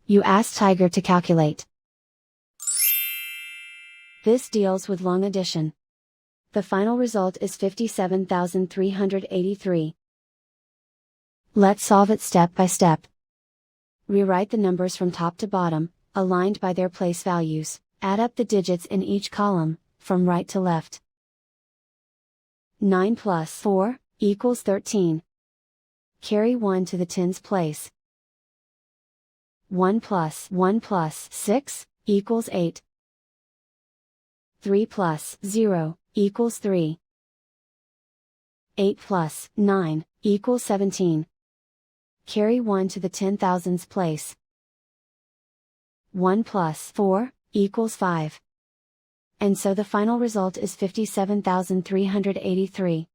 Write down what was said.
You ask Tiger to calculate. This deals with long addition. The final result is 57,383. Let's solve it step by step. Rewrite the numbers from top to bottom, aligned by their place values. Add up the digits in each column, from right to left. 9 plus 4 equals 13. Carry 1 to the tens place. 1 plus 6 equals 8. 3 plus 0 equals 3. 8 plus 9 equals 17. Carry 1 to the 10,000s place. 1 plus 4 equals 5. And so the final result is 57,383.